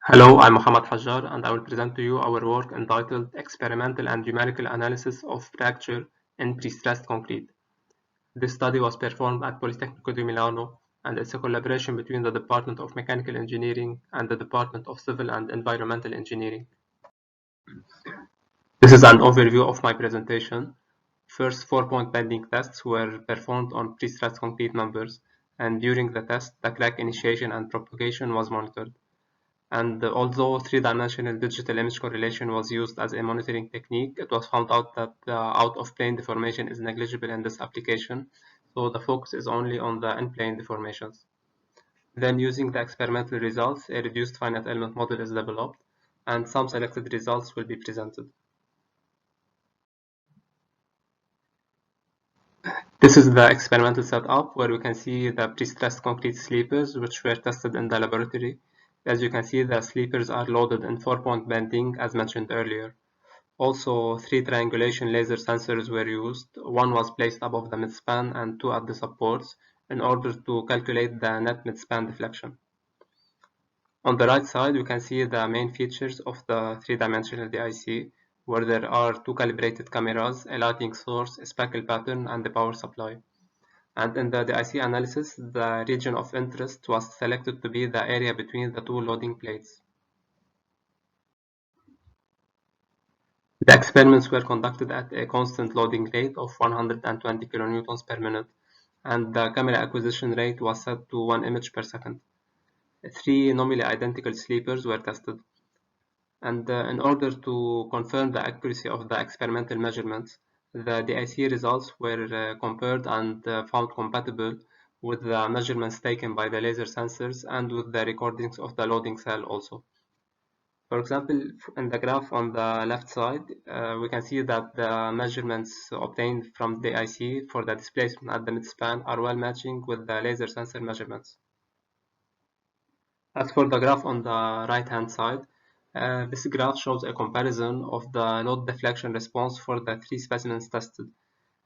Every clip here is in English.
Hello, I'm Mohammad Hajjar, and I will present to you our work entitled Experimental and Numerical Analysis of Fracture in Prestressed Concrete. This study was performed at Politecnico di Milano, and it's a collaboration between the Department of Mechanical Engineering and the Department of Civil and Environmental Engineering. This is an overview of my presentation. First, 4-point bending tests were performed on prestressed concrete members, and during the test, the crack initiation and propagation was monitored. And although three-dimensional digital image correlation was used as a monitoring technique, it was found out that the out-of-plane deformation is negligible in this application, so the focus is only on the in-plane deformations. Then, using the experimental results, a reduced finite element model is developed, and some selected results will be presented. This is the experimental setup where we can see the pre-stressed concrete sleepers which were tested in the laboratory. As you can see, the sleepers are loaded in 4-point bending as mentioned earlier. Also, 3 triangulation laser sensors were used. One was placed above the midspan and 2 at the supports in order to calculate the net midspan deflection. On the right side, you can see the main features of the 3-dimensional DIC, where there are 2 calibrated cameras, a lighting source, a speckle pattern, and the power supply. And in the DIC analysis, the region of interest was selected to be the area between the 2 loading plates. The experiments were conducted at a constant loading rate of 120 kilonewtons per minute, and the camera acquisition rate was set to 1 image per second. 3 nominally identical sleepers were tested, and in order to confirm the accuracy of the experimental measurements, the DIC results were compared and found compatible with the measurements taken by the laser sensors and with the recordings of the loading cell also. For example, in the graph on the left side, we can see that the measurements obtained from the IC for the displacement at the midspan are well matching with the laser sensor measurements. As for the graph on the right-hand side, this graph shows a comparison of the load deflection response for the 3 specimens tested.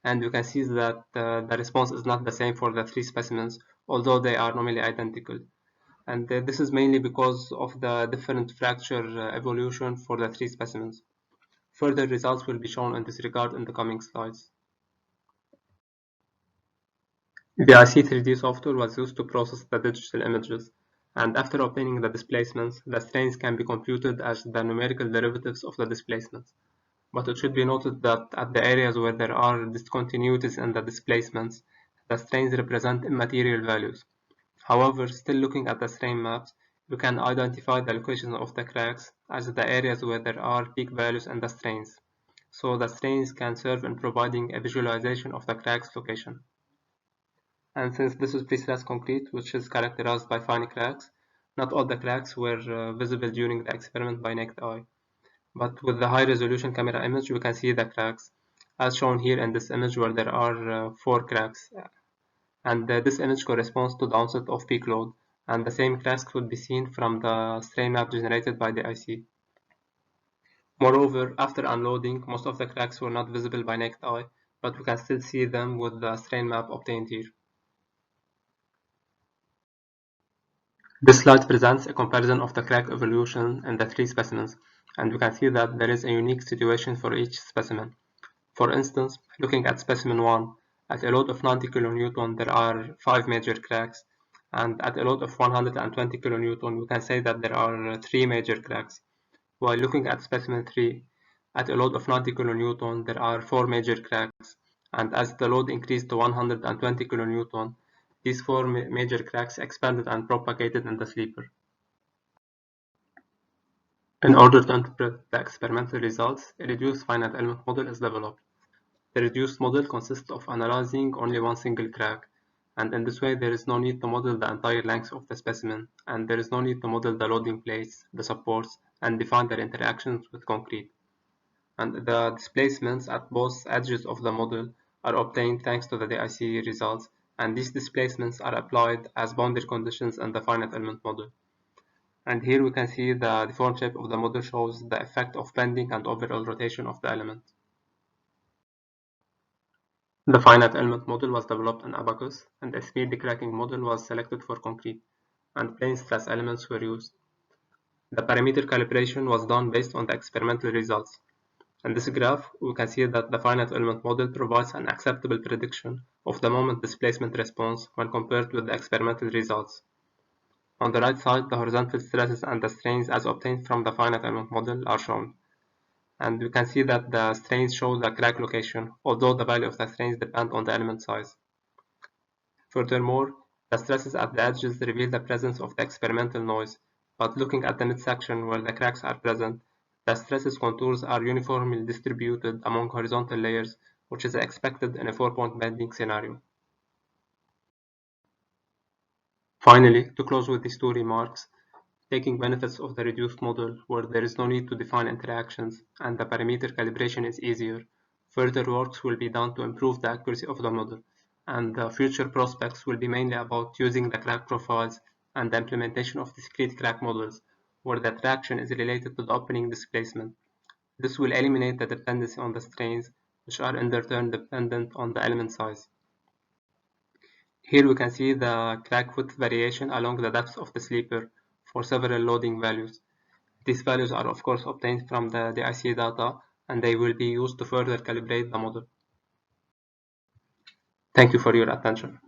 And you can see that the response is not the same for the 3 specimens, although they are nominally identical. And this is mainly because of the different fracture evolution for the 3 specimens. Further results will be shown in this regard in the coming slides. The IC3D software was used to process the digital images, and after obtaining the displacements, the strains can be computed as the numerical derivatives of the displacements. But it should be noted that at the areas where there are discontinuities in the displacements, the strains represent immaterial values. However, still looking at the strain maps, you can identify the location of the cracks as the areas where there are peak values in the strains. So the strains can serve in providing a visualization of the crack's location. And since this is prestressed concrete, which is characterized by fine cracks, not all the cracks were visible during the experiment by naked eye. But with the high-resolution camera image, we can see the cracks, as shown here in this image where there are 4 cracks. And this image corresponds to the onset of peak load, and the same cracks could be seen from the strain map generated by the IC. Moreover, after unloading, most of the cracks were not visible by naked eye, but we can still see them with the strain map obtained here. This slide presents a comparison of the crack evolution in the 3 specimens, and we can see that there is a unique situation for each specimen. For instance, looking at specimen 1, at a load of 90 kN there are 5 major cracks, and at a load of 120 kN we can say that there are 3 major cracks. While looking at specimen 3, at a load of 90 kN there are 4 major cracks, and as the load increased to 120 kN, these 4 major cracks expanded and propagated in the sleeper. In order to interpret the experimental results, a reduced finite element model is developed. The reduced model consists of analyzing only one single crack, and in this way there is no need to model the entire length of the specimen, and there is no need to model the loading plates, the supports, and define their interactions with concrete. And the displacements at both edges of the model are obtained thanks to the DIC results, and these displacements are applied as boundary conditions in the finite element model. And here we can see the deformed shape of the model shows the effect of bending and overall rotation of the element. The finite element model was developed in Abacus, and a speed decracking model was selected for concrete, and plane stress elements were used. The parameter calibration was done based on the experimental results. In this graph, we can see that the finite element model provides an acceptable prediction of the moment displacement response when compared with the experimental results. On the right side, the horizontal stresses and the strains as obtained from the finite element model are shown. And we can see that the strains show the crack location, although the value of the strains depend on the element size. Furthermore, the stresses at the edges reveal the presence of the experimental noise, but looking at the midsection where the cracks are present, the stresses contours are uniformly distributed among horizontal layers, which is expected in a 4-point bending scenario. Finally, to close with these two remarks, taking benefits of the reduced model where there is no need to define interactions and the parameter calibration is easier, further works will be done to improve the accuracy of the model, and the future prospects will be mainly about using the crack profiles and the implementation of discrete crack models, where the traction is related to the opening displacement. This will eliminate the dependency on the strains, which are in their turn dependent on the element size. Here we can see the crack width variation along the depth of the sleeper for several loading values. These values are of course obtained from the DIC data, and they will be used to further calibrate the model. Thank you for your attention.